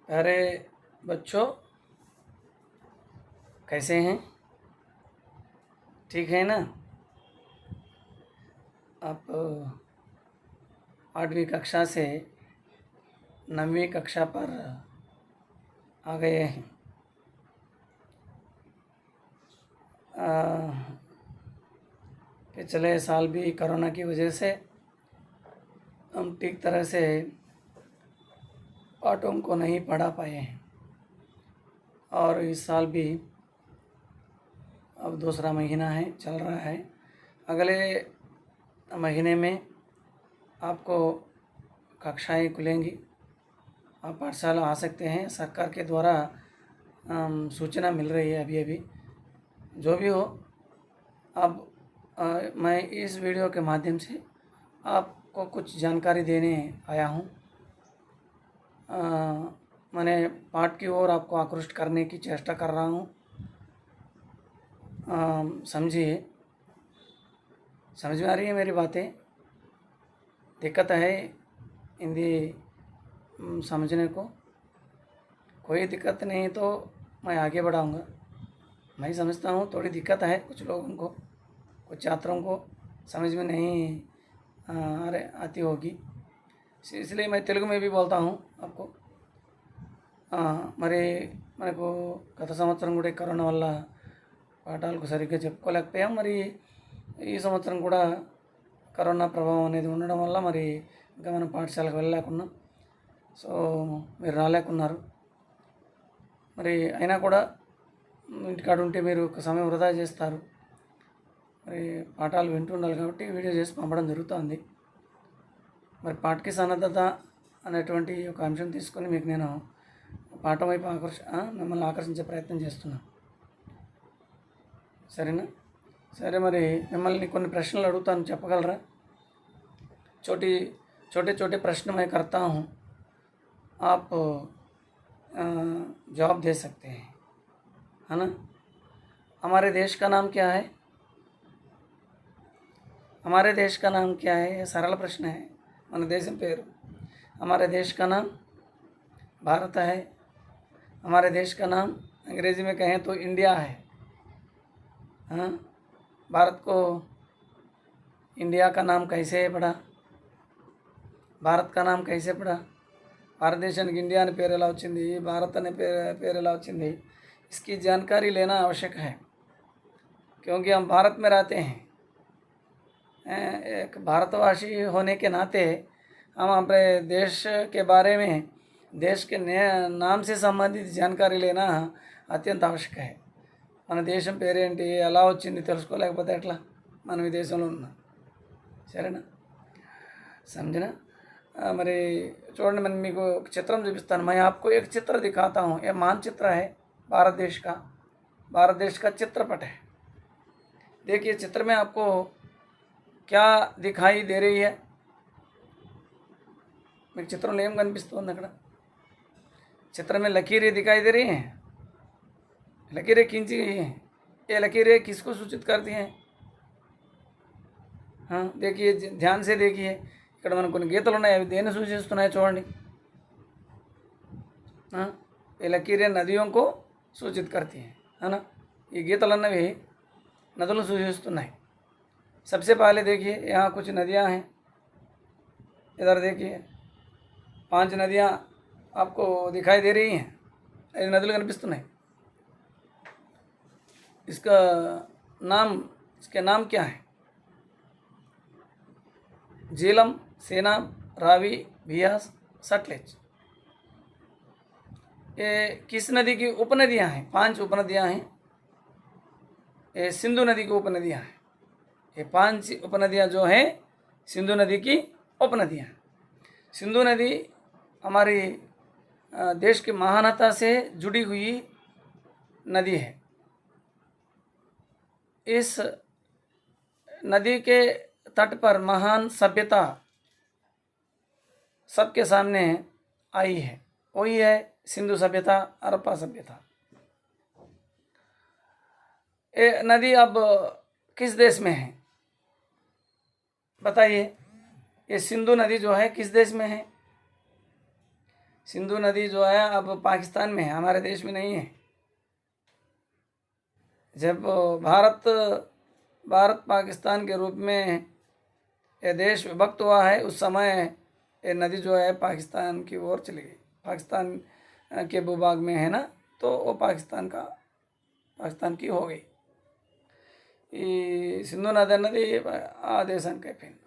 प्यारे बच्चों, कैसे हैं? ठीक है ना? आप 8वीं कक्षा से 9वीं कक्षा पर आ गए हैं। पिछले साल भी कोरोना की वजह से हम ठीक तरह से पाठों को नहीं पढ़ा पाए हैं, और इस साल भी अब दूसरा महीना है, चल रहा है। अगले महीने में आपको कक्षाएं खुलेंगी, आप पाठशाला आ सकते हैं। सरकार के द्वारा सूचना मिल रही है अभी अभी। जो भी हो, अब मैं इस वीडियो के माध्यम से आपको कुछ जानकारी देने आया हूँ। मैंने पाठ की ओर आपको आकृष्ट करने की चेष्टा कर रहा हूँ। समझिए, समझ में आ रही है मेरी बातें? दिक्कत है हिंदी समझने को? कोई दिक्कत नहीं तो मैं आगे बढ़ाऊँगा। मैं समझता हूँ थोड़ी दिक्कत है कुछ लोगों को, कुछ छात्रों को समझ में नहीं आती होगी, इसलिए मैं तेलुगु में भी बोलता हूँ आपको। మరి మనకు గత సంవత్సరం కూడా కరోనా వల్ల పాఠాలకు సరిగ్గా చెప్పుకోలేకపోయాం. మరి ఈ సంవత్సరం కూడా కరోనా ప్రభావం అనేది ఉండడం వల్ల మరి ఇంకా మనం పాఠశాలకు వెళ్ళలేకున్నాం. సో మీరు రాలేకున్నారు. మరి అయినా కూడా ఇంటికాడ ఉంటే మీరు ఒక సమయం వృధా చేస్తారు. మరి పాఠాలు వింటుండాలి కాబట్టి వీడియో చేసి పంపడం జరుగుతుంది. మరి పాఠకి సన్నద్ధత అనేటువంటి ఒక అంశం తీసుకొని మీకు నేను పాఠం వైపు మిమ్మల్ని ఆకర్షించే ప్రయత్నం చేస్తున్నాను. సరేనా? సరే, మరి మిమ్మల్ని కొన్ని ప్రశ్నలు అడుగుతాను, చెప్పగలరా? छोटे छोटे प्रश्न मैं करता हूँ, आप जवाब दे सकते हैं, है ना? हमारे देश का नाम क्या है? हमारे देश का नाम क्या है? ये सरल प्रश्न है. మన దేశం పేరు. हमारे देश का नाम भारत है. हमारे देश का नाम अंग्रेजी में कहें तो इंडिया है. हाँ, भारत को इंडिया का नाम कैसे पड़ा? భారత్ కా నామ్ కైసే పడా? భారతదేశానికి ఇండియా అని పేరు ఎలా వచ్చింది? భారత్ అనే పేరు ఎలా వచ్చింది? इसकी जानकारी लेना आवश्यक है, क्योंकि हम भारत में रहते हैं. एक भारतवासी होने के नाते हम अपने देश के बारे में, देश के नाम से संबंधित जानकारी लेना అత్యంత आवश्यक है. మన దేశం పేరేంటి, ఎలా వచ్చింది తెలుసుకోలేకపోతే ఎట్లా? మనం ఈ దేశంలో ఉన్నాం. సరేనా? समझना? మరి చూడండి, मैं మీకు ఒక చిత్రం చూపిస్తాను. मैं आपको एक चित्र दिखाता हूँ. ये मानचित्र है भारत देश का चित्रपट है. देखिए चित्र में आपको क्या दिखाई दे रही है? మీకు చిత్రంలో ఏం కనిపిస్తుంది? అక్కడ चित्र में लकीरें दिखाई दे रही हैं. लकीरें खींची गई हैं. ये लकीरें किसको सूचित करती हैं? हाँ, देखिए, ध्यान से देखिए. ఇక్కడ మనకు కొన్ని గీతలు ఉన్నాయి, అవి దేన్ని సూచిస్తున్నాయో చూడండి. ये लकीरें नदियों को सूचित करती हैं, है ना? ఈ గీతలు అన్నవి నదులను సూచిస్తున్నాయి. सबसे पहले देखिए, यहाँ कुछ नदियाँ हैं. इधर देखिए 5 नदियाँ आपको दिखाई दे रही हैं. ये नదులు కనిపిస్తున్నాయి. इसके नाम क्या है? झेलम, सेनाब, रावी, बियास, सतलेज. ये किस नदी की उपनदियाँ हैं? 5 उपनदियाँ हैं. ये सिंधु नदी की उपनदियाँ हैं. ये 5 उपनदियाँ जो हैं सिंधु नदी की उपनदियाँ हैं. सिंधु नदी हमारी देश की महानता से जुड़ी हुई नदी है. इस नदी के तट पर महान सभ्यता सबके सामने आई है. वही है सिंधु सभ्यता, हड़प्पा सभ्यता. ये नदी अब किस देश में है बताइए? ये सिंधु नदी जो है किस देश में है? सिंधु नदी जो है अब पाकिस्तान में है, हमारे देश में नहीं है। जब भारत पाकिस्तान के रूप में ये देश विभक्त हुआ है, उस समय ये नदी जो है पाकिस्तान की ओर चली गई। पाकिस्तान के भूभाग में है ना, तो वो पाकिस्तान की हो गई। ఈ సింధు నది అన్నది ఆ దేశానికి అయిపోయింది।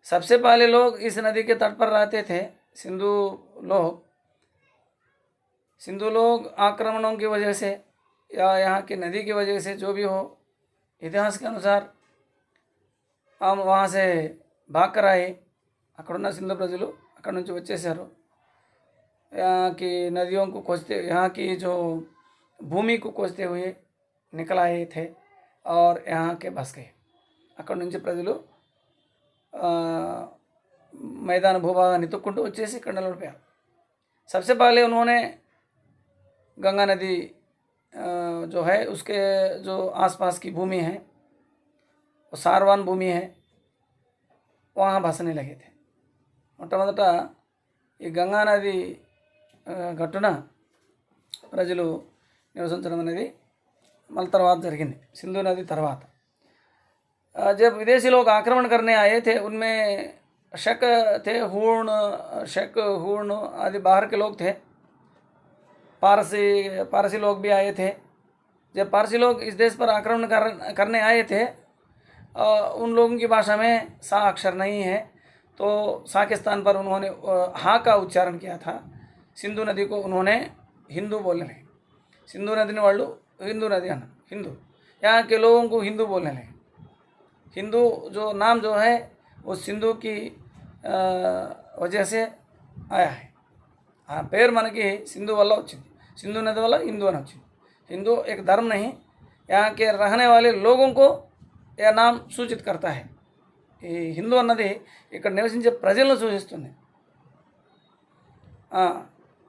सबसे पहले लोग इस नदी के तट पर रहते थे। सिंधु लोग आक्रमणों की वजह से या यहाँ की नदी की वजह से जो भी हो, इतिहास के अनुसार हम वहाँ से भाग कर आए। అక్కడున్న సింధు ప్రజలు అక్కడ నుంచి వచ్చేసారు। यहाँ की नदियों को खोजते, यहाँ की जो भूमि को खोजते हुए निकल आए थे और यहाँ के बस गए। అక్కడ నుంచి ప్రజలు मैदान भूभागाన్ని తొక్కుంటూ వచ్చేసి ఇక్కడ నిలబడిపోయారు। सबसे पहले उन्होंने गंगा नदी जो है उसके जो आसपास की भूमि है, वो सारवान भूमि है, वहाँ बसने लगे थे। మొట్టమొదట ఈ గంగా నది గట్టున ప్రజలు నివసించడం అనేది మళ్ళీ తర్వాత జరిగింది, సింధు नदी తర్వాత। जब विदेशी लोग आक्रमण करने आए थे, उनमें शक थे, हूण आदि बाहर के लोग थे। पारसी लोग भी आए थे। जब पारसी लोग इस देश पर आक्रमण करने आए थे, उन लोगों की भाषा में सा अक्षर नहीं है, तो सा के स्थान पर उन्होंने हाँ का उच्चारण किया था। सिंधु नदी को उन्होंने हिंदू बोलने लगे। सिंधु नदी ने वालू हिंदू नदी आना, हिंदू, यहाँ के लोगों को हिंदू बोलने लगे। हिंदू जो नाम जो है वो सिंधु की वजह से आया है। हाँ, పేరు మనకి సింధు వల్ల వచ్చింది, సింధు నది వల్ల హిందూ అని వచ్చింది। हिंदू एक धर्म नहीं, यहाँ के रहने वाले लोगों को यह नाम सूचित करता है। ఈ హిందూ అన్నది ఇక్కడ నివసించే ప్రజలను సూచిస్తుంది।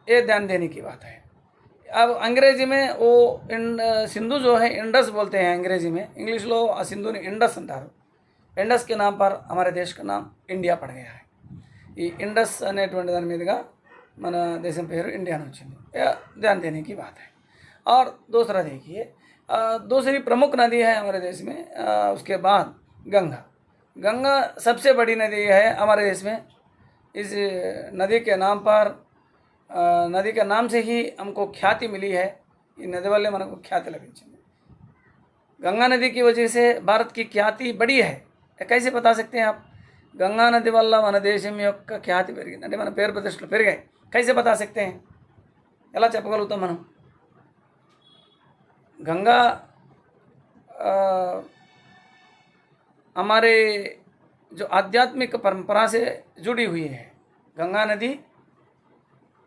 ये ध्यान देने की बात है। अब अंग्रेजी में वो सिंधु जो है इंडस बोलते हैं अंग्रेजी में, इंग्लिश लो आ सिंधु ने इंडस अंटाరు। इंडस के नाम पर हमारे देश का नाम इंडिया पड़ गया है। ఈ इंडस అనేటువంటి దాని మీదుగా మన దేశం పేరు ఇండియా అని వచ్చింది। ध्यान देने की बात है। और दूसरा देखिए, दूसरी प्रमुख नदी है हमारे देश में, उसके बाद गंगा सबसे बड़ी नदी है हमारे देश में। इस नदी के नाम पर, नदी के नाम से ही हमको ख्याति मिली है। ఈ నది వల్లే మనకు ఖ్యాతి లభించింది। गंगा नदी की वजह से भारत की ఖ్యాతి बड़ी है। कैसे बता सकते हैं आप? गंगा नदी వల్ల మన దేశం యొక్క ఖ్యాతి పెరిగింది అంటే మన పేరు ప్రతిష్టలు పెరిగాయి। कैसे बता सकते हैं? ఎలా చెప్పగలుగుతాం మనం? गंगा हमारे जो आध्यात्मिक परंपरा से जुड़ी हुई है। गंगा नदी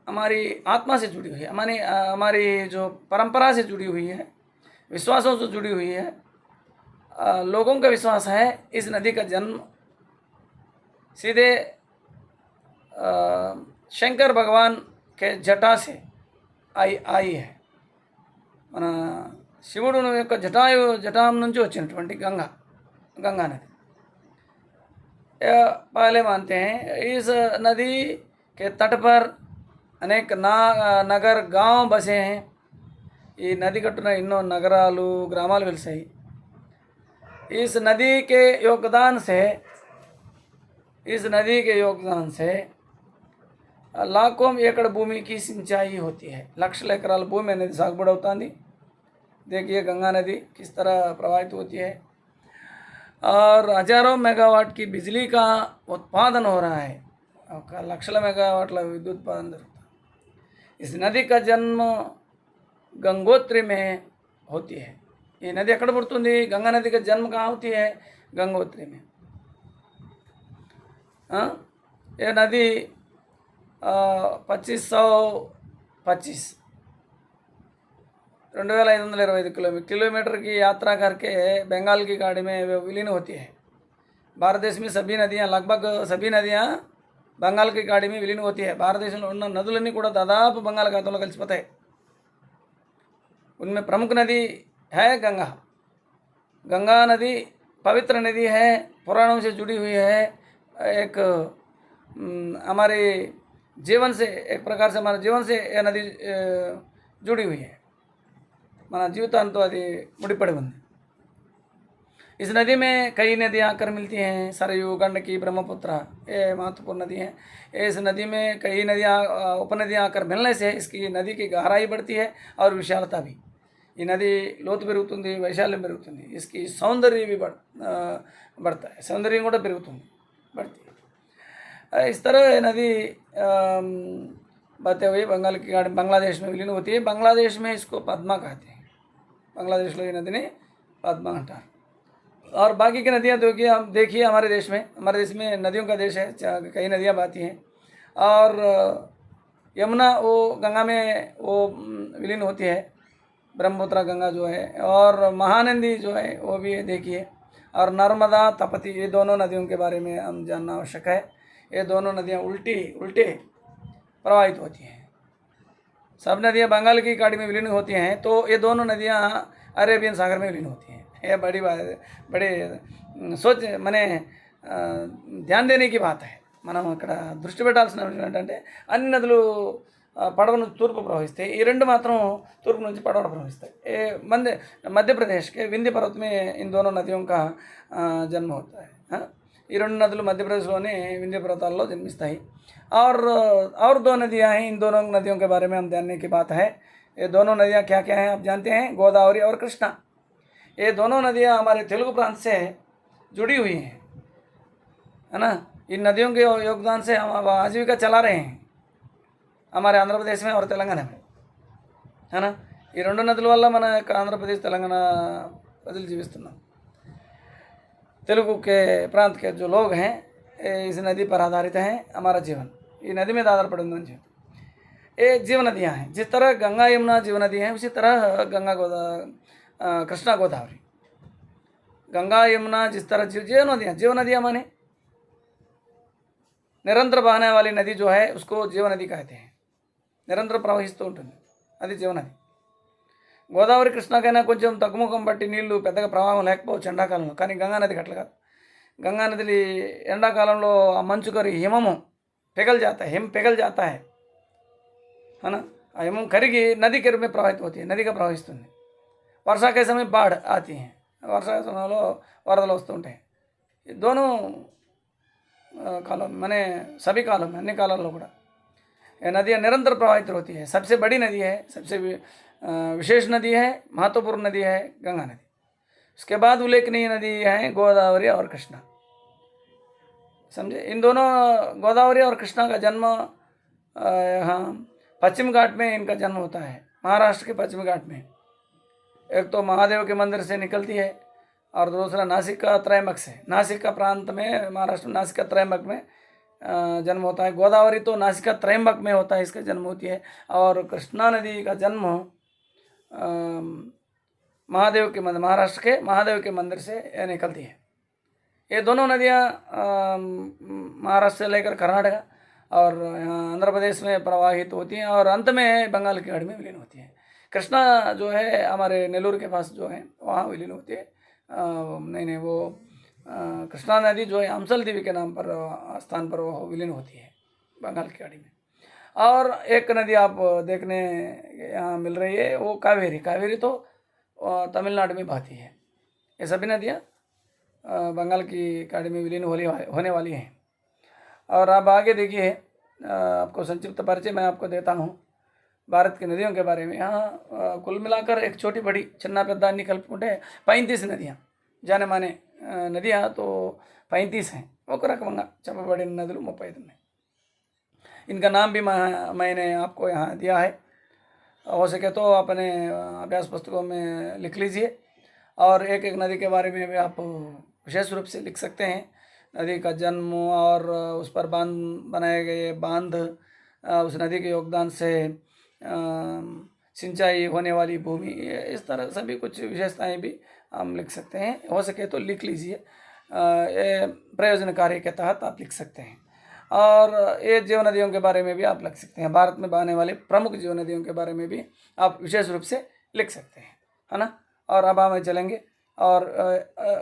हमारी आत्मा से जुड़ी हुई है, हमारी जो परंपरा से जुड़ी हुई है, विश्वासों से जुड़ी हुई है। लोगों का विश्वास है इस नदी का जन्म सीधे शंकर भगवान के जटा से आई है। మన శివుడు యొక్క జటాం నుంచి వచ్చినటువంటి गंगा नदी। पहले मानते हैं इस नदी के तट पर अनेक नगर गांव बसे हैं। ఈ నది కట్టున ఎన్నో నగరాలు గ్రామాలు వెలిసాయి। इस नदी के योगदान से लाखों एकड़ भूमि की सिंचाई होती है। లక్షల ఎకరాల భూమి అనేది సాగుబడి అవుతుంది। देखिए गंगा नदी किस तरह प्रवाहित होती है और हजारों मेगावाट की बिजली का उत्पादन हो रहा है। లక్షల మెగావాట్ల విద్యుత్ ఉత్పాదన జరుగుతుంది। इस नदी का जन्म गंगोत्री में होती है। ये नदी ఎక్కడ పుడుతుంది? गंगा नदी का जन्म कहाँ होती है? गंगोत्री में। ये नदी 2525 किलोमीटर की यात्रा करके बंगाल की खाड़ी में विलीन होती है। भारत देश में सभी नदियाँ, लगभग सभी नदियाँ बंगाल की खाड़ी में विलीन होती है। భారతదేశంలో ఉన్న నదులన్నీ కూడా దాదాపు బంగాళాఖాతంలో కలిసిపోతాయి। उनमें प्रमुख नदी है गंगा नदी पवित्र नदी है, पुराणों से जुड़ी हुई है। एक हमारे जीवन से, एक प्रकार से हमारे जीवन से यह नदी जुड़ी हुई है, మన జీవితాంతో అది ముడిపడి ఉంది. इस नदी में कई नदियाँ आकर मिलती हैं, सरयू, गंडकी, ब्रह्मपुत्र, ये महत्वपूर्ण नदी हैं. इस नदी में कई नदियाँ उपनदियाँ आकर मिलने से इसकी नदी की गहराई बढ़ती है और विशालता भी. ఈ నది లోతు పెరుగుతుంది, వైశాల్యం పెరుగుతుంది, इसकी सौंदर्य भी बढ़ता है, सौंदर्य కూడా పెరుగుతుంది, बढ़ती है. इस तरह ये नदी बहते हुए बंगाल की खाड़ी बांग्लादेश में विलीन होती है. बांग्लादेश में इसको पद्मा कहते हैं. बांग्लादेशలో ఈ నదిని పద్మ అంటారు. और बाकी की नदियाँ देखिए हमारे देश में नदियों का देश है, कई नदियाँ बहती हैं. और यमुना वो गंगा में वो विलीन होती है, ब्रह्मपुत्र गंगा जो है, और महानंदी जो है वो भी है, देखिए. और नर्मदा, तपती, ये दोनों नदियों के बारे में हम जानना आवश्यक है. ये दोनों नदियाँ उल्टे प्रवाहित होती हैं. सब नदियाँ बंगाल की खाड़ी में विलीन होती हैं, तो ये दोनों नदियाँ अरेबियन सागर में विलीन होती हैं. ये बड़ी बात, बड़े सोच मने ध्यान देने की बात है. మనం ఇక్కడ దృష్టి పెట్టాల్సిన విషయం ఏంటంటే అన్ని నదులు పడవ నుంచి తూర్పు ప్రవహిస్తాయి, ఈ రెండు మాత్రం तूर्प నుంచి పడవ ప్రవహిస్తాయి. मध्य प्रदेश के विंध्य पर्वत में इन दोनों नदियों का जन्म होता है. ఈ రెండు నదులు మధ్యప్రదేశ్లోని వింధ్య పర్వతాల్లో జన్మిస్తాయి. और दो नदियाँ हैं, इन दोनों नदियों के बारे में हम जानने की बात है. ये दोनों नदियाँ क्या क्या हैं आप जानते हैं? गोदावरी और कृष्णा. ये दोनों नदियाँ हमारे तेलुगु प्रांत से जुड़ी हुई हैं, है ना. इन नदियों के योगदान से हम आजीविका चला रहे हैं हमारे आंध्र प्रदेश में और तेलंगाना में, है ना. ఈ రెండు నదుల వల్ల మన యొక్క ఆంధ్రప్రదేశ్ తెలంగాణ ప్రజలు జీవిస్తున్నాం. तेलुगु के प्रांत के जो लोग हैं इस नदी पर आधारित हैं. हमारा जीवन ये नदी में आधारपड़ जीवन. ये जीव नदियाँ हैं. जिस तरह गंगा यमुना जीव नदी हैं, उसी तरह कृष्णा गोदावरी, गंगा यमुना जिस तरह जीव नदियाँ माने निरंतर बहने वाली नदी जो है उसको जीव नदी कहते हैं. నిరంతర ప్రవహిస్తూ ఉంటుంది, అది జీవనది. గోదావరి కృష్ణకైనా కొంచెం తగ్గుముఖం బట్టి నీళ్లు పెద్దగా ప్రవాహం లేకపోవచ్చు ఎండాకాలంలో, కానీ గంగానదికి అట్లా కాదు. గంగానది ఎండాకాలంలో ఆ మంచు కరిగి హిమము पिघल जाता है, हिम पिघल जाता है ना. ఆ హిమం కరిగి నది के रूप में प्रवाहित होती है, नदी का ప్రవహిస్తుంది. वर्षा के समय बाढ़ आती है, वर्षा के సమయంలో వరదలు వస్తుంటాయి. दोनों कालों में मैंने सभी कालों में अन्य कालों కూడా नदियाँ निरंतर प्रवाहित होती है. सबसे बड़ी नदी है, सबसे विशेष नदी है, महत्वपूर्ण नदी है गंगा नदी. उसके बाद उल्लेखनीय नदी है गोदावरी और कृष्णा. समझे. इन दोनों गोदावरी और कृष्णा का जन्म यहाँ पश्चिम घाट में इनका जन्म होता है, महाराष्ट्र के पश्चिम घाट में. एक तो महादेव के मंदिर से निकलती है और दूसरा नासिक का त्रयंबक से, नासिक का प्रांत में, महाराष्ट्र में नासिक का त्रयंबक में जन्म होता है. गोदावरी तो नासिका त्रयंबक में होता है, इसका जन्म होती है. और कृष्णा नदी का जन्म महादेव के मंदिर, महाराष्ट्र के महादेव के मंदिर से निकलती है. ये दोनों नदियाँ महाराष्ट्र से लेकर कर्नाटक और आंध्र प्रदेश में प्रवाहित होती हैं और अंत में बंगाल की खाड़ी में विलीन होती हैं. कृष्णा जो है हमारे नेल्लूर के पास जो है वहाँ विलीन होती है. नहीं वो कृष्णा नदी जो है हंसल देवी के नाम पर स्थान पर वो विलीन होती है बंगाल की खाड़ी में. और एक नदी आप देखने यहाँ मिल रही है, वो कावेरी. कावेरी तो तमिलनाडु में बहती है. ये सभी नदियाँ बंगाल की खाड़ी में विलीन होने वाली हैं. और आप आगे देखिए, आपको संक्षिप्त परिचय मैं आपको देता हूँ भारत की नदियों के बारे में. यहाँ कुल मिलाकर एक छोटी बड़ी చిన్న పెద్ద అన్ని కలుపుకుంటే 35 నదియాँ, जाने माने नदियाँ तो 35 हैं. ఒక రకంగా చెప్పబడిన నదులు 35 ఉన్నాయి. इनका नाम भी मैंने आपको यहाँ दिया है. हो सके तो अपने अभ्यास पुस्तकों में लिख लीजिए. और एक एक नदी के बारे में भी आप विशेष रूप से लिख सकते हैं. नदी का जन्म और उस पर बांध बनाए गए बांध, उस नदी के योगदान से सिंचाई होने वाली भूमि, इस तरह सभी कुछ विशेषताएं भी हम लिख सकते हैं. हो सके तो लिख लीजिए, ये प्रयोजन कार्य के तहत आप लिख सकते हैं. और ये जीव नदियों के बारे में भी आप लिख सकते हैं. भारत में बहने वाले प्रमुख जीव नदियों के बारे में भी आप विशेष रूप से लिख सकते हैं, है ना. और अब हम चलेंगे और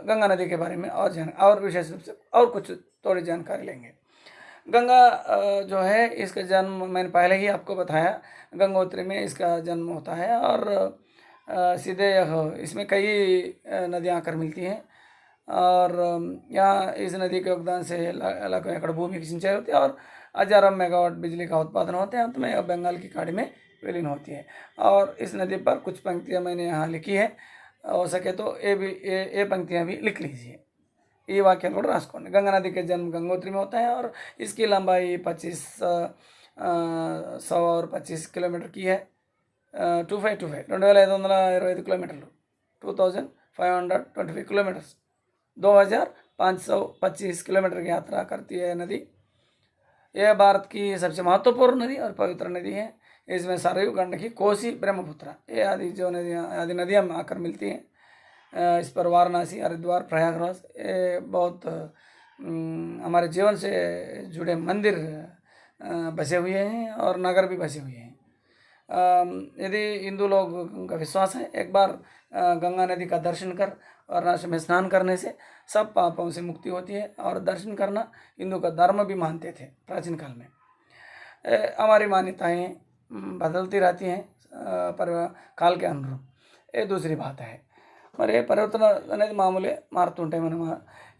गंगा नदी के बारे में और विशेष रूप से और कुछ थोड़ी जानकारी लेंगे. गंगा जो है इसका जन्म मैंने पहले ही आपको बताया, गंगोत्री में इसका जन्म होता है और सीधे इसमें कई नदियाँ आकर मिलती हैं और यहाँ इस नदी के योगदान से लाखों एकड़ भूमि की सिंचाई होती है और हजारों मेगावाट बिजली का उत्पादन होते हैं। अंत में यह बंगाल की खाड़ी में विलीन होती है। और इस नदी पर कुछ पंक्तियाँ मैंने यहाँ लिखी है, हो सके तो ये पंक्तियाँ भी लिख लीजिए। ये वाक्य को राసుకోండి। गंगा नदी के जन्म गंगोत्री में होता है और इसकी लंबाई 100 और 25 किलोमीटर की है। 2525 2525 किलोमीटर्లు 2525 किलोमीटर्स 2525 किलोमीटर की यात्रा करती है नदी। यह भारत की सबसे महत्वपूर्ण नदी और पवित्र नदी है। इसमें सरयू, गंडकी, कोसी, ब्रह्मपुत्र ये आदि नदियाँ आकर मिलती हैं। इस पर वाराणसी, हरिद्वार, प्रयागराज ये बहुत हमारे जीवन से जुड़े मंदिर बसे हुए हैं और नगर भी बसे हुए हैं। यदि हिंदू लोगों का विश्वास है, एक बार गंगा नदी का दर्शन कर वाराणसी में स्नान करने से सब पापों से मुक्ति होती है और दर्शन करना हिंदू का धर्म भी मानते थे प्राचीन काल में। हमारी मान्यताएं बदलती रहती हैं पर काल के अनुरूप, ये दूसरी बात है। మరి పరివర్తన అనేది మామూలే, మారుతుంటాయి మనం।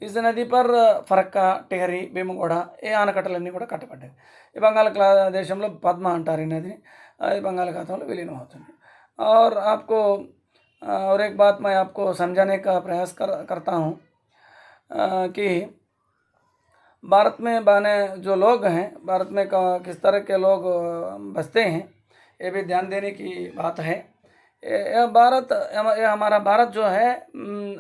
ఇస్ నది పర్ ఫరక్కా, టిహరి, భీమగోడ ఏ ఆనకట్టలన్నీ కూడా కట్టబడ్డాయి। ఈ దేశంలో పద్మ అంటారు ఈ నదిని। అది బంగాళాఖాతంలో విలీనం అవుతుంది। और आपको और एक बात मैं आपको समझाने का प्रयास करता हूँ कि भारत में बने जो लोग हैं, भारत में किस तरह के लोग बसते हैं, ये भी ध्यान देने की बात है। यह हमारा भारत जो है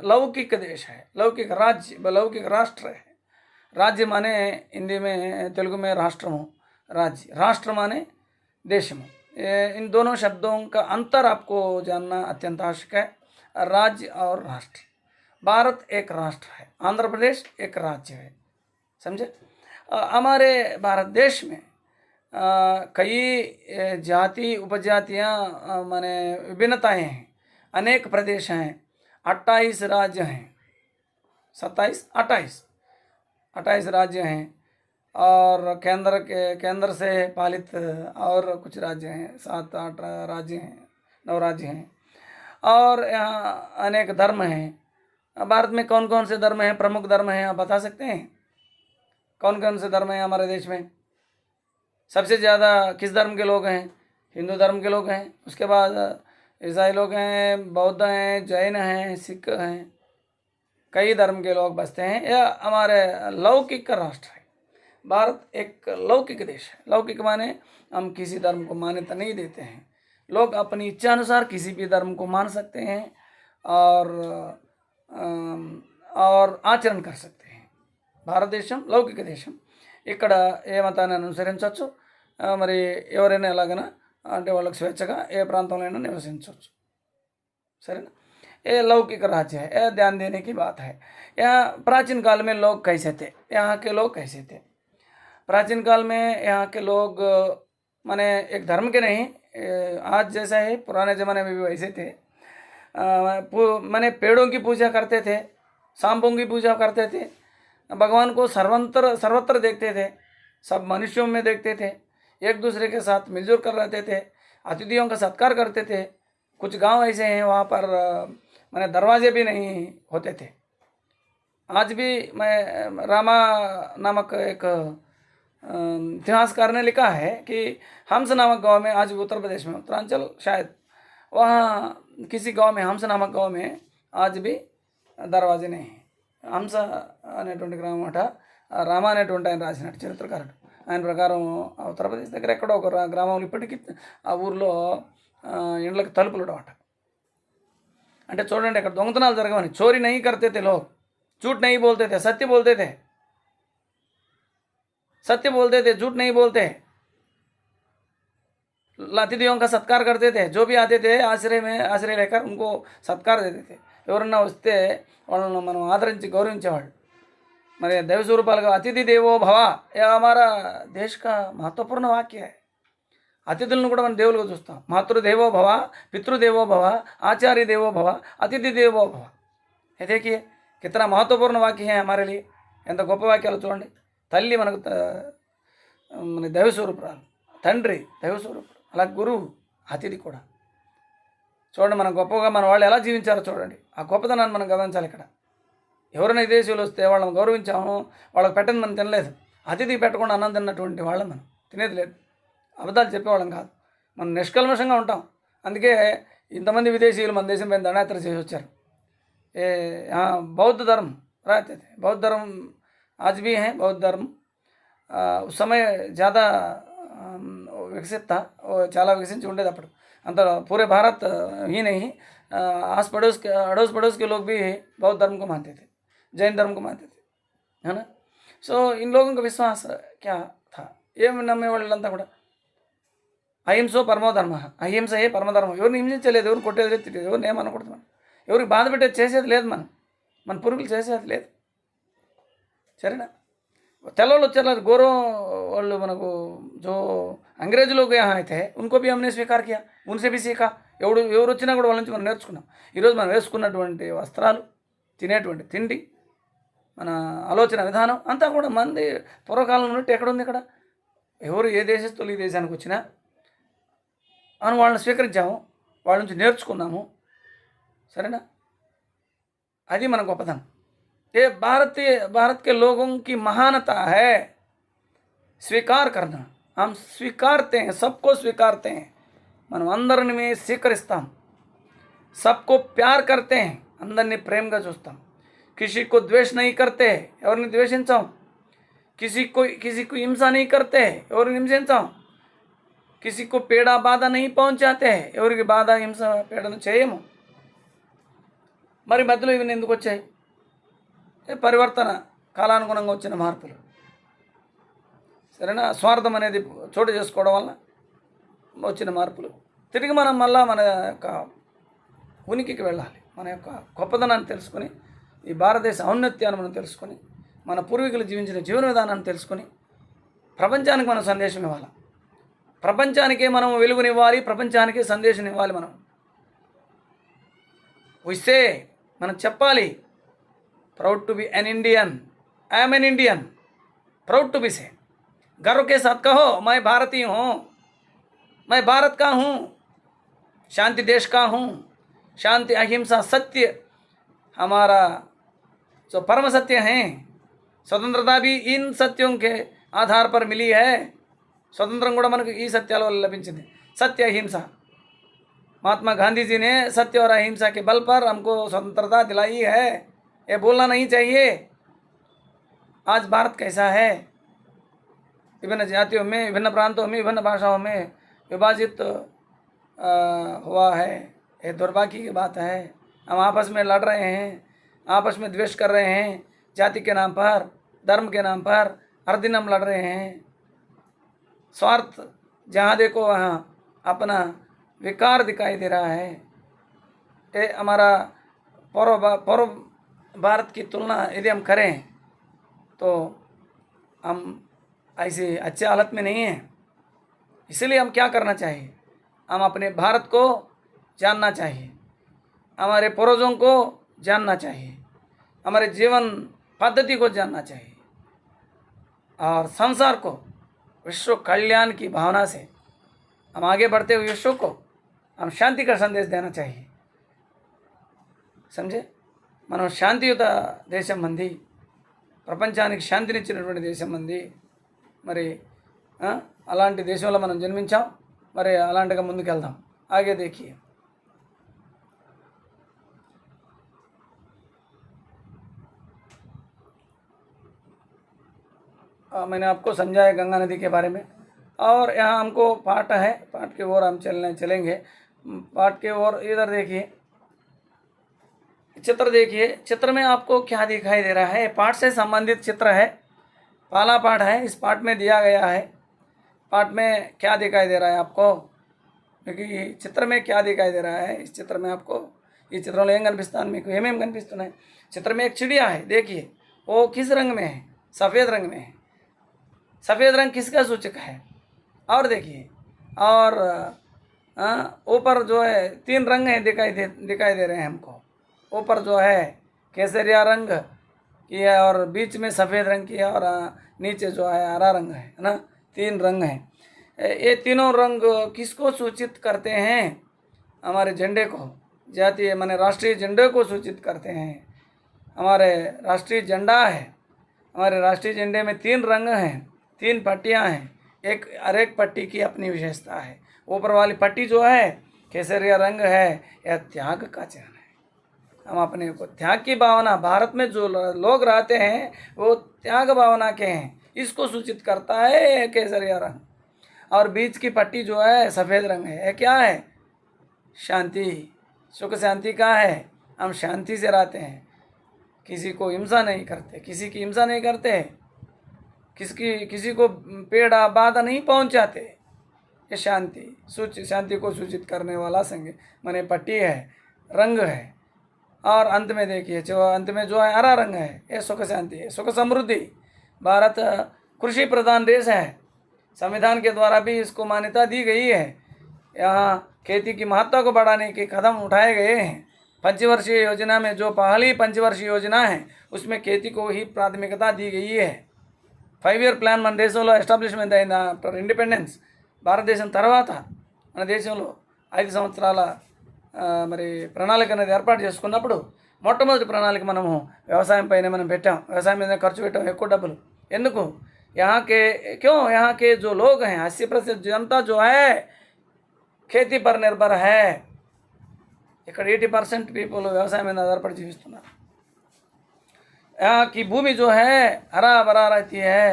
लौकिक देश है, लौकिक राज्य, लौकिक राष्ट्र है। राज्य माने हिंदी में, तेलुगु में राष्ट्रमो, राज्य, राष्ट्र माने देशमो। इन दोनों शब्दों का अंतर आपको जानना अत्यंत आवश्यक है। राज्य और राष्ट्र। भारत एक राष्ट्र है, आंध्र प्रदेश एक राज्य है, समझे। हमारे भारत देश में कई जाति उपजातियाँ माने विभिन्नताएँ हैं, अनेक प्रदेश हैं, 28 राज्य हैं, 28 राज्य हैं और केंद्र से पालित और कुछ राज्य हैं, 7-8 राज्य हैं, 9 राज्य हैं और यहाँ अनेक धर्म हैं। भारत में कौन कौन से धर्म हैं, प्रमुख धर्म हैं, आप बता सकते हैं? कौन कौन से धर्म हैं हमारे देश में? सबसे ज़्यादा किस धर्म के लोग हैं? हिंदू धर्म के लोग हैं। उसके बाद ईसाई लोग हैं, बौद्ध हैं, जैन हैं, सिख हैं, कई धर्म के लोग बसते हैं। यह हमारे लौकिक राष्ट्र है। भारत एक लौकिक देश है। लौकिक माने हम किसी धर्म को मान्यता नहीं देते हैं। लोग अपनी इच्छा अनुसार किसी भी धर्म को मान सकते हैं और ఆచరణ कर सकते हैं। భారతదేశం లౌకిక దేశం। ఇక్కడ ఏ మతాన్ని అనుసరించవచ్చు, మరి ఎవరైనా ఎలాగైనా అంటే వాళ్ళకి స్వేచ్ఛగా ఏ ప్రాంతంలో నివసించవచ్చు, సరేనా। ये लौकिक राज्य है, यह ध्यान देने की बात है। यहाँ प्राचीन काल में लोग कैसे थे, यहाँ के लोग कैसे थे? प्राचीन काल में यहाँ के लोग माने एक धर्म के नहीं, आज जैसा है पुराने ज़माने में भी वैसे थे। माने पेड़ों की पूजा करते थे, सांपों की पूजा करते थे, भगवान को सर्वत्र देखते थे, सब मनुष्यों में देखते थे, एक दूसरे के साथ मिलजुल कर रहते थे, अतिथियों का सत्कार करते थे। कुछ गांव ऐसे हैं वहाँ पर माने दरवाजे भी नहीं होते थे। आज भी मैं रामा नामक एक इतिहासकार ने लिखा है कि हम्स नामक गांव में, आज उत्तर प्रदेश में, उत्तरांचल शायद, वहाँ किसी गांव में, हम्स नामक गांव में आज भी दरवाजे नहीं हैं। హంస అనేటువంటి గ్రామం అట రామ అనేటువంటి ఆయన రాసినట్టు చరిత్రకారుడు. ఆయన ప్రకారం ఉత్తరప్రదేశ్ దగ్గర ఎక్కడో ఒక గ్రామంలో ఇప్పటికీ ఆ ఊర్లో ఇండ్లకు తలుపులు ఉండవట। అంటే చూడండి, అక్కడ దొంగతనాలు జరగవని, చోరీ నహీ కర్తే थे लोग, झूठ नहीं बोलते थे, सत्य बोलते थे, झूठ नहीं बोलते। अतिथियों का सत्कार करते थे, जो भी आते थे आश्रय लेकर उनको सत्कार देते थे। ఎవరన్నా వస్తే వాళ్ళను మనం ఆదరించి గౌరవించేవాళ్ళు। మరి దైవ స్వరూపాలుగా అతిథి దేవో భవ, ये हमारा देश का महत्वपूर्ण वाक्य है। అతిథులను కూడా మనం దేవులుగా చూస్తాం। మాతృదేవో భవ, పితృదేవో భవ, आचार्य देवो भव, अतिथि देवो भव। ये देखिए कितना महत्वपूर्ण वाक्य है हमारे लिए। ఎంత గొప్ప వాక్యాలు చూడండి। తల్లి మనకు మన దైవ స్వరూపురాలు, తండ్రి దైవ స్వరూపుడు, అలా గురువు అతిథి కూడా. చూడండి మన గొప్పగా మన వాళ్ళు ఎలా జీవించారో చూడండి. ఆ గొప్పతనాన్ని మనం గమనించాలి. ఇక్కడ ఎవరైనా విదేశీయులు వస్తే వాళ్ళని గౌరవించాము, వాళ్ళకి పెట్టని మనం తినలేదు. అతిథికి పెట్టకుండా అన్నం తిన్నటువంటి వాళ్ళం మనం, తినేది లేదు. అబద్ధాలు చెప్పేవాళ్ళం కాదు, మనం నిష్కల్మషంగా ఉంటాం. అందుకే ఇంతమంది విదేశీయులు మన దేశం పైన దండయాత్ర చేసి వచ్చారు. ఏ बौद्ध धर्म रहते थे, बौद्ध धर्म आज भी हैं। बौद्ध धर्म उस समय ज़्यादा विकसित था, वो చాలా వికసించి ఉండేది అప్పుడు. అంత पूरे भारत ही नहीं, आस पड़ोस के अड़ोस पड़ोस के लोग भी बौद्ध धर्म को मानते थे, जैन धर्म को मानते थे, है ना. సో इन लोगों का विश्वास क्या था, ఏమి నమ్మే వాళ్ళంతా కూడా అహింసో పరమోధర్మ, అహింసయే పరమధర్మం. ఎవరిని హింసించలేదు, ఎవరిని కొట్టేది లేదు, తిట్టేది, ఎవరిని ఏమనకూడదు. మనం ఎవరికి బాధ పెట్టేది చేసేది లేదు, మన పురుగులు చేసేది లేదు. సరేనా. తెల్లవాళ్ళు వచ్చారు, గౌరవం వాళ్ళు మనకు జో अंग्रेज लोग यहाँ आए थे, उनको भी हमने स्वीकार किया, उनसे भी सीखा. ఎవరు వచ్చినా కూడా వాళ్ళ నుంచి మనం నేర్చుకున్నాం. ఈరోజు మనం వేసుకున్నటువంటి వస్త్రాలు, తినేటువంటి తిండి, మన ఆలోచన విధానం అంతా కూడా మంది పూర్వకాలం ఉన్నట్టు ఎక్కడుంది. ఇక్కడ ఎవరు ఏ దేశస్తులు ఈ దేశానికి వచ్చినా మనం వాళ్ళని స్వీకరించాము, వాళ్ళ నుంచి నేర్చుకున్నాము. సరేనా. అది మన గొప్పతనం. ये भारत के लोगों की महानता है स्वीकार करना. हम स्वीकारते हैं, सबको स्वीकारते हैं. మనం అందరిని స్వీకరిస్తాం. सबको प्यार करते हैं, అందరినీ ప్రేమగా చూస్తాం. किसी को द्वेष नहीं करते, ఎవరిని ద్వేషించాం. किसी को हिंसा नहीं करते, ఎవరిని హింసించాం. किसी को पीड़ा बाधा नहीं पहुंचाते, ఎవరికి బాధ హింస పీడను చేయము. మరి మధ్యలో ఇవన్నీ ఎందుకు వచ్చాయి? పరివర్తన, కాలానుగుణంగా వచ్చిన మార్పులు. సరేనా. స్వార్థం అనేది చోటు చేసుకోవడం వల్ల వచ్చిన మార్పులు. తిరిగి మనం మళ్ళా మన యొక్క ఉనికికి వెళ్ళాలి. మన యొక్క గొప్పదనాన్ని తెలుసుకొని, ఈ భారతదేశ ఔన్నత్యాన్ని మనం తెలుసుకొని, మన పూర్వీకులు జీవించిన జీవన విధానాన్ని తెలుసుకొని ప్రపంచానికి మనం సందేశం ఇవ్వాలి. ప్రపంచానికే మనం వెలుగునివ్వాలి, ప్రపంచానికే సందేశం ఇవ్వాలి. మనం వస్తే మనం చెప్పాలి, proud to be an Indian, I am an Indian, proud to be से. गर्व के साथ कहो, मैं भारतीय हूँ, मैं भारत का हूँ, शांति देश का हूँ. शांति, अहिंसा, सत्य हमारा जो परम सत्य हैं. स्वतंत्रता भी इन सत्यों के आधार पर मिली है. स्वतंत्रं కూడా మనకు ఈ సత్యాల వల్ల లభించింది. सत्य अहिंसा, महात्मा गांधी जी ने सत्य और अहिंसा के बल पर हमको स्वतंत्रता दिलाई है. ये बोलना नहीं चाहिए. आज भारत कैसा है, विभिन्न जातियों में, विभिन्न प्रांतों में, विभिन्न भाषाओं में विभाजित हुआ है. ये दुर्भाग्य की बात है. हम आपस में लड़ रहे हैं, आपस में द्वेष कर रहे हैं, जाति के नाम पर, धर्म के नाम पर हर दिन हम लड़ रहे हैं. स्वार्थ जहाँ देखो वहाँ अपना विकार दिखाई दे रहा है. ये हमारा पूर्व भारत की तुलना यदि हम करें तो हम ऐसे अच्छे हालत में नहीं हैं. इसलिए हम क्या करना चाहिए, हम अपने भारत को जानना चाहिए, हमारे पूर्वजों को जानना चाहिए, हमारे जीवन पद्धति को जानना चाहिए, और संसार को विश्व कल्याण की भावना से हम आगे बढ़ते हुए विश्व को हम शांति का संदेश देना चाहिए. समझे. మనం శాంతియుత దేశం మంది, ప్రపంచానికి శాంతినిచ్చినటువంటి దేశం మంది. మరి అలాంటి దేశంలో మనం జన్మించాం. మరి అలాంటిగా ముందుకెళ్దాం. ఆగే देखिए. मैंने आपको समझाया गंगा नदी के बारे में. और यहाँ हमको पाठ है, पाठ की ओर हम चलेंगे. पाठ के ओर इधर देखिए, चित्र देखिए. चित्र में आपको क्या दिखाई दे रहा है? पाठ से संबंधित चित्र है, पहला पाठ है. इस पाठ में दिया गया है, पाठ में क्या दिखाई दे रहा है आपको, क्योंकि चित्र में क्या दिखाई दे रहा है. इस चित्र में आपको ఈ చిత్రంలో ఏం కనిపిస్తాను మీకు, ఏమేమి కనిపిస్తున్నాయి? चित्र में एक चिड़िया है, देखिए वो किस रंग में है? सफ़ेद रंग में है. सफ़ेद रंग किसका सूचक है? और देखिए, और ऊपर जो है 3 रंग है दिखाई दे रहे हैं हमको. ऊपर जो है केसरिया रंग की है, और बीच में सफ़ेद रंग की है, और नीचे जो है हरा रंग है ना. तीन रंग हैं। ये तीनों रंग किसको सूचित करते हैं? हमारे झंडे को, जातीय माने राष्ट्रीय झंडे को सूचित करते हैं। हमारे राष्ट्रीय झंडा है, हमारे राष्ट्रीय झंडे में तीन रंग हैं, तीन पट्टियां हैं, एक हर एक पट्टी की अपनी विशेषता है। ऊपर वाली पट्टी जो है केसरिया रंग है, यह त्याग का चिन्ह है। हम अपने को त्याग की भावना, भारत में जो लोग रहते हैं वो त्याग भावना के हैं, इसको सूचित करता है केसरिया रंग। और बीच की पट्टी जो है सफ़ेद रंग है, यह क्या है? शांति, सुख शांति का है। हम शांति से रहते हैं, किसी को हिंसा नहीं करते, किसी की हिंसा नहीं करते, किसी को पीड़ा बाधा नहीं पहुंचाते। ये शांति को सूचित करने वाला संग माने पट्टी है, रंग है। और अंत में देखिए, जो अंत में जो है हरा रंग है, ये सुख शांति है, सुख समृद्धि। भारत कृषि प्रधान देश है, संविधान के द्वारा भी इसको मान्यता दी गई है। यहाँ खेती की महत्ता को बढ़ाने के कदम उठाए गए हैं। पंचवर्षीय योजना में, जो पहली पंचवर्षीय योजना है, उसमें खेती को ही प्राथमिकता दी गई है। 5 year ప్లాన్ మన దేశంలో ఎస్టాబ్లిష్మెంట్ అయిన ఆఫ్టర్ ఇండిపెండెన్స్, భారతదేశం తర్వాత మన దేశంలో 5 సంవత్సరాల మరి ప్రణాళిక అనేది ఏర్పాటు చేసుకున్నప్పుడు మొట్టమొదటి ప్రణాళిక మనము వ్యవసాయం పైన మనం పెట్టాం, వ్యవసాయం మీద ఖర్చు పెట్టాం ఎక్కువ డబ్బులు। ఎందుకు? यहाँ के जो लोग हैं 80% जनता जो है खेती पर निर्भर है। ఇక్కడ 80% పీపుల్ వ్యవసాయం మీద ఆధారపడి జీవిస్తున్నారు। यहाँ की भूमि जो है हरा भरा रहती है,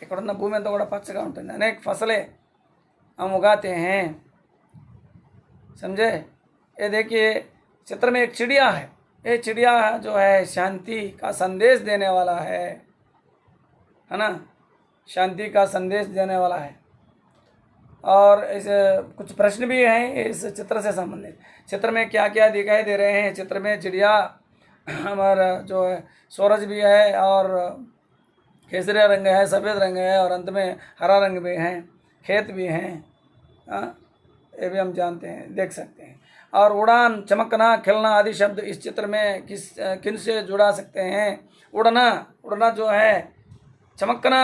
इकड़ुन्न भूमि अंता कूड़ा पच्चगा उंटुंदी, अनेक फसलें हम उगाते हैं, समझे। ये देखिए चित्र में एक चिड़िया है, ये चिड़िया जो है शांति का संदेश देने वाला है ना, शांति का संदेश देने वाला है। और ऐसे कुछ प्रश्न भी हैं इस चित्र से संबंधित। चित्र में क्या क्या दिखाई दे रहे हैं? चित्र में चिड़िया, हमारा जो है सूरज भी है, और केसरिया रंग है, सफ़ेद रंग है, और अंत में हरा रंग भी है, खेत भी हैं, ये भी हम जानते हैं, देख सकते हैं। और उड़ान, चमकना, खिलना आदि शब्द इस चित्र में किन से जुड़ा सकते हैं? उड़ना जो है, चमकना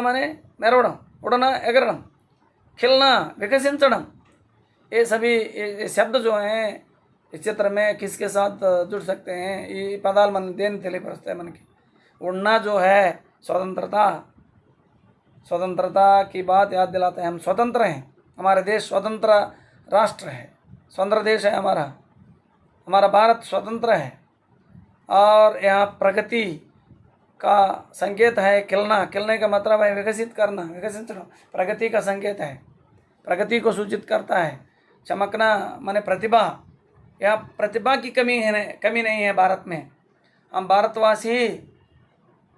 माने मेरवడం, उड़ना एगरడం, खिलना विकसिंचడం, ये सभी ये शब्द जो हैं इस चित्र में किसके साथ जुड़ सकते हैं? ये पदाल मन देन తెలియపరుస్తాయి है मन की। उड़ना जो है स्वतंत्रता की बात याद दिलाता है। हम स्वतंत्र हैं, हमारा देश स्वतंत्र राष्ट्र है, स्वतंत्र देश है हमारा भारत स्वतंत्र है। और यहाँ प्रगति का संकेत है खिलने का मतलब है विकसित करना, प्रगति का संकेत है, प्रगति को सूचित करता है। चमकना माने प्रतिभा, यहाँ प्रतिभा की कमी नहीं है भारत में। हम भारतवासी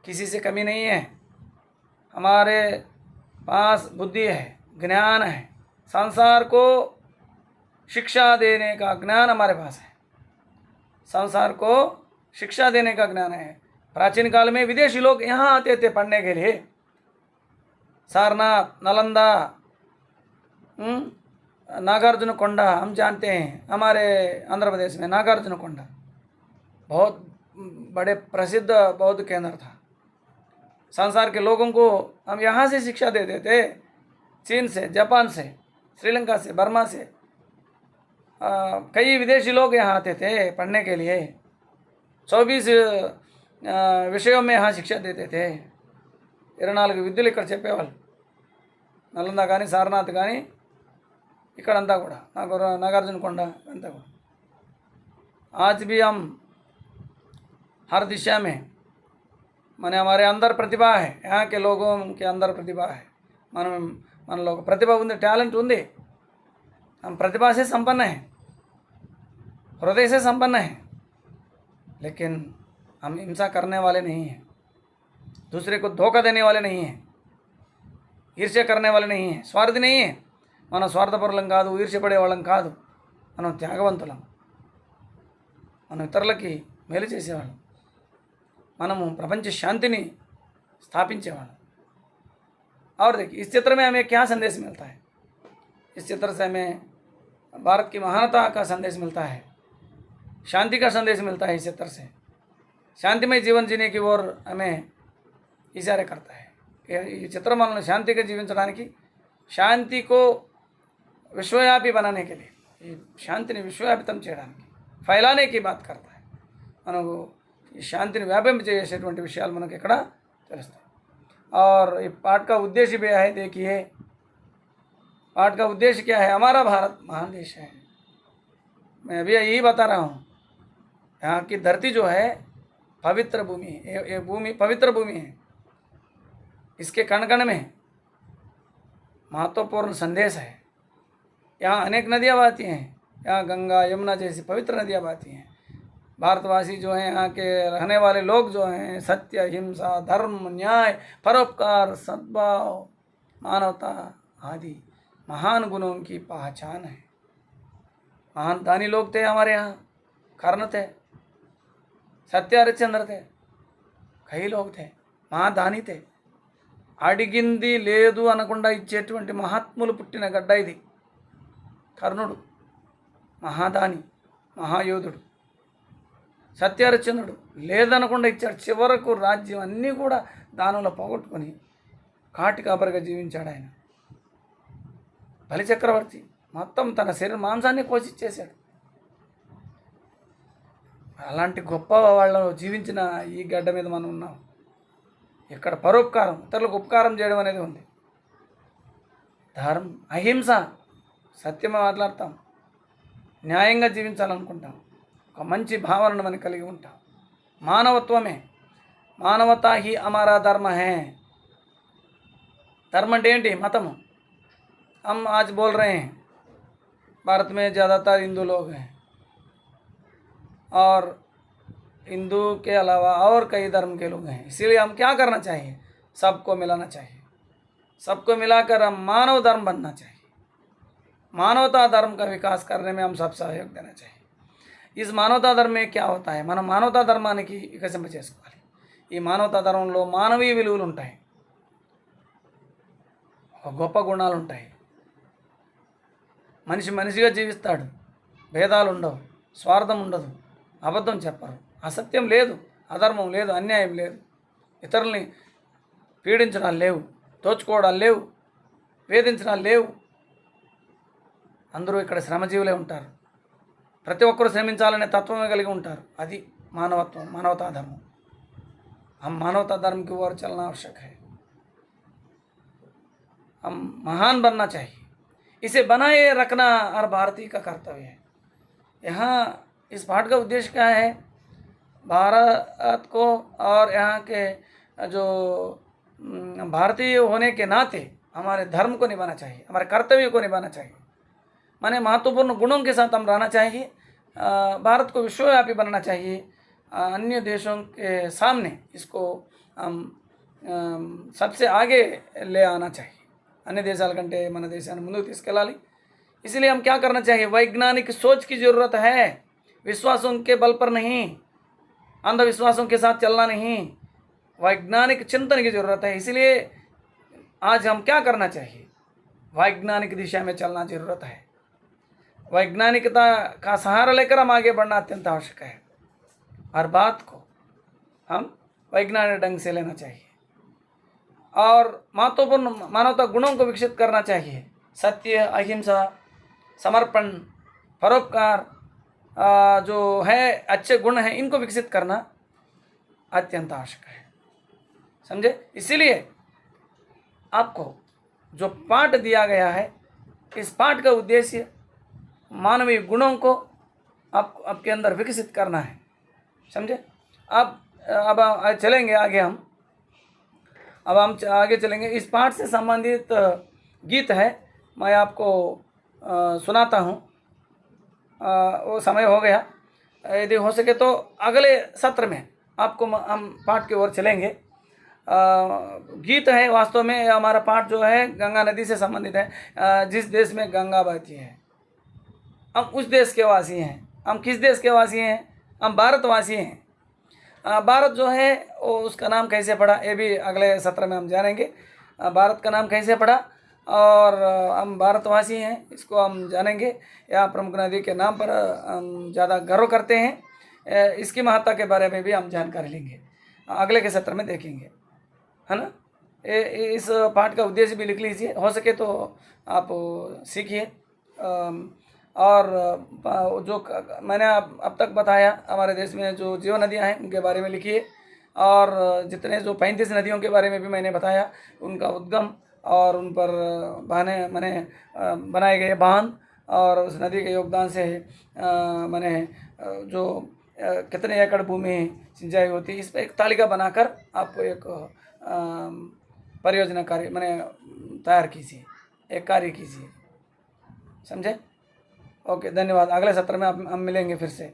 किसी से कमी नहीं है, हमारे पास बुद्धि है, ज्ञान है, संसार को शिक्षा देने का ज्ञान हमारे पास है, संसार को शिक्षा देने का ज्ञान है। प्राचीन काल में विदेशी लोग यहाँ आते थे पढ़ने के लिए, सारनाथ, नालंदा, नागार्जुन कोंडा हम जानते हैं। हमारे आंध्र प्रदेश में नागार्जुन कोंडा बहुत बड़े प्रसिद्ध बौद्ध केंद्र था। संसार के लोगों को हम यहाँ से शिक्षा देते थे, चीन से, जापान से, श्रीलंका से, बर्मा से, कई विदेशी लोग यहाँ आते थे पढ़ने के लिए। 24 విషయం में यहाँ शिक्षा देते थे। 24 విద్యలు ఇక్కడ చెప్పేవాళ్ళు, నలంద కానీ సారనాథ్ కానీ ఇక్కడంతా కూడా నాగార్జున కొండ అంతా కూడా। आज भी हम हर दिशा में माने हमारे अंदर प्रतिभा है, यहाँ के लोगों के अंदर प्रतिभा है, मन लोग प्रतिभा उंदी, टैलेंट उंदी, हम प्रतिभा से संपन्न हैं, हृदय से संपन्न हैं, लेकिन हम हिंसा करने वाले नहीं हैं, दूसरे को धोखा देने वाले नहीं हैं, ईर्ष्या करने वाले नहीं हैं, स्वार्थी नहीं है। మన స్వార్థపరులం కాదు, ఈర్ష్యపడే వాళ్ళం కాదు, మనం త్యాగవంతులం, మనం ఇతరులకి మేలు చేసేవాళ్ళం, మనము ప్రపంచ శాంతిని स्थापिंचेवाళ్ళం। और देखिए इस चित्र में हमें क्या संदेश मिलता है? इस चित्र से हमें भारत की महानता का संदेश मिलता है, शांति का संदेश मिलता है। इस चित्र से शांतिमय जीवन जीने की ओर हमें इशारे करता है। ఈ చిత్రమండలం శాంతిగా జీవించడానికి, శాంతిको విశ్వవ్యాపి बनाने के लिए, ఈ శాంతిని విశ్వవ్యాపితం చేయడానికి, ఫైలానే की बात करता है. మనకు ఈ శాంతిని వ్యాపింపజేసేటువంటి విషయాలు మనకి ఇక్కడ తెలుస్తాయి. और ये पाठ का उद्देश्य भी है, देखिए पाठ का उद्देश्य क्या है. हमारा भारत महान देश है. मैं अभी यही बता रहा हूँ. यहाँ की धरती जो है पवित्र भूमि है. ये भूमि पवित्र भूमि है. इसके कण कण में महत्वपूर्ण संदेश है. यहाँ अनेक नदियाँ बहती हैं. यहाँ गंगा यमुना जैसी पवित्र नदियाँ बहती हैं. भारतवासी जो हैं, यहाँ के रहने वाले लोग जो हैं, सत्य, अहिंसा, धर्म, न्याय, परोपकार, सद्भाव, मानवता आदि महान गुणों की पहचान है. महान दानी लोग थे हमारे यहाँ. कर्ण थे, सत्य हरिश्चंद्र थे, कई लोग थे, महादानी थे. అడిగింది లేదు అనకుండా ఇచ్చేటువంటి మహాత్ములు పుట్టిన గడ్డ ఇది. కర్ణుడు మహాదాని, మహాయోధుడు. సత్యహరిశ్చంద్రుడు లేదనకుండా ఇచ్చాడు. చివరకు రాజ్యం అన్నీ కూడా దానంలో పోగొట్టుకొని కాటి కాపరిగా జీవించాడు ఆయన. బలిచక్రవర్తి మొత్తం తన శరీర మాంసాన్ని కోసిచ్చేశాడు. అలాంటి గొప్ప వాళ్ళు జీవించిన ఈ గడ్డ మీద మనం ఉన్నాం. ఇక్కడ పరోపకారం, ఇతరులకు ఉపకారం చేయడం అనేది ఉంది. ధర్మం, అహింస, సత్యమే మాట్లాడతాం, న్యాయంగా జీవించాలనుకుంటాం, ఒక మంచి భావనను మనం కలిగి ఉంటాం. మానవత్వమే, మానవతా హీ హమారా ధర్మ హే. ధర్మ అంటే ఏంటి? మతము. हम आज बोल रहे हैं भारत में ज़्यादातर हिंदू लोग हैं, और हिंदू के अलावा और कई धर्म के लोग हैं. इसीलिए हम क्या करना चाहिए? सबको मिलाना चाहिए. सबको मिलाकर हम मानव धर्म बनना चाहिए. मानवता धर्म का विकास करने में हम सब सहयोग देना चाहिए. इस मानवता धर्म में क्या होता है? మనం మానవతా ధర్మానికి వికసింప చేసుకోవాలి. ఈ మానవతా ధర్మంలో మానవీయ విలువలు ఉంటాయి, గొప్ప గుణాలు ఉంటాయి. మనిషి మనిషిగా జీవిస్తాడు. భేదాలు ఉండవు, స్వార్థం ఉండదు, అబద్ధం చెప్పరు, అసత్యం లేదు, అధర్మం లేదు, అన్యాయం లేదు, ఇతరుల్ని పీడించడాలు లేవు, దోచుకోవడాలు లేవు, వేధించడాలు లేవు. అందరూ ఇక్కడ శ్రమజీవులే ఉంటారు. ప్రతి ఒక్కరూ శ్రమించాలనే తత్వమే కలిగి ఉంటారు. అది మానవత్వం, మానవతా ధర్మం. हम मानवता धर्म की ओर चलना आवश्यक है. हम महान बनना चाहिए. इसे बनाए रखना हर भारतीय का कर्तव्य है. यहाँ इस पाठ का उद्देश्य क्या है? भारत को और यहाँ के जो भारतीय होने के नाते हमारे धर्म को निभाना चाहिए, हमारे कर्तव्य को निभाना चाहिए. माने महत्वपूर्ण गुणों के साथ हम रहना चाहिए. भारत को विश्वव्यापी बनाना चाहिए. अन्य देशों के सामने इसको हम सबसे आगे ले आना चाहिए. अन्य దేశాల కంటే మన దేశాన్ని ముందుకు తీసుకెళ్ళాలి. इसलिए हम क्या करना चाहिए? वैज्ञानिक सोच की ज़रूरत है. विश्वासों के बल पर नहीं, अंधविश्वासों के साथ चलना नहीं, वैज्ञानिक चिंतन की ज़रूरत है. इसलिए आज हम क्या करना चाहिए? वैज्ञानिक दिशा में चलना ज़रूरत है. वैज्ञानिकता का सहारा लेकर हम आगे बढ़ना अत्यंत आवश्यक है. हर बात को हम वैज्ञानिक ढंग से लेना चाहिए और महत्वपूर्ण मानवता गुणों को विकसित करना चाहिए. सत्य, अहिंसा, समर्पण, परोपकार जो है अच्छे गुण हैं, इनको विकसित करना अत्यंत आवश्यक है. समझे? इसीलिए आपको जो पाठ दिया गया है, इस पाठ का उद्देश्य मानवीय गुणों को आपके अंदर विकसित करना है. समझे? अब चलेंगे आगे हम. अब हम आगे चलेंगे. इस पाठ से संबंधित गीत है, मैं आपको सुनाता हूँ. वो समय हो गया. यदि हो सके तो अगले सत्र में आपको हम पाठ की ओर चलेंगे. गीत है, वास्तव में हमारा पाठ जो है गंगा नदी से संबंधित है. जिस देश में गंगा बहती है, हम उस देश के वासी हैं. हम किस देश के वासी हैं? हम भारतवासी हैं. भारत जो है वो उसका नाम कैसे पड़ा, ये भी अगले सत्र में हम जानेंगे. भारत का नाम कैसे पड़ा और हम भारतवासी हैं, इसको हम जानेंगे. यहाँ प्रमुख नदी के नाम पर हम ज़्यादा गर्व करते हैं. इसकी महत्ता के बारे में भी हम जानकारी लेंगे, अगले के सत्र में देखेंगे, है ना. इस पाठ का उद्देश्य भी लिख लीजिए, हो सके तो आप सीखिए। और जो मैंने अब तक बताया हमारे देश में जो जीव नदियाँ हैं उनके बारे में लिखिए, और जितने जो 35 नदियों के बारे में भी मैंने बताया उनका उद्गम और उन पर बनाए गए बांध और उस नदी के योगदान से मैंने जो कितने एकड़ भूमि सिंचाई होती है, इस पर एक तालिका बनाकर आपको एक परियोजना कार्य मैंने तैयार कीजिए, एक कार्य कीजिए, समझे। ओके, धन्यवाद। अगले सत्र में हम मिलेंगे फिर से।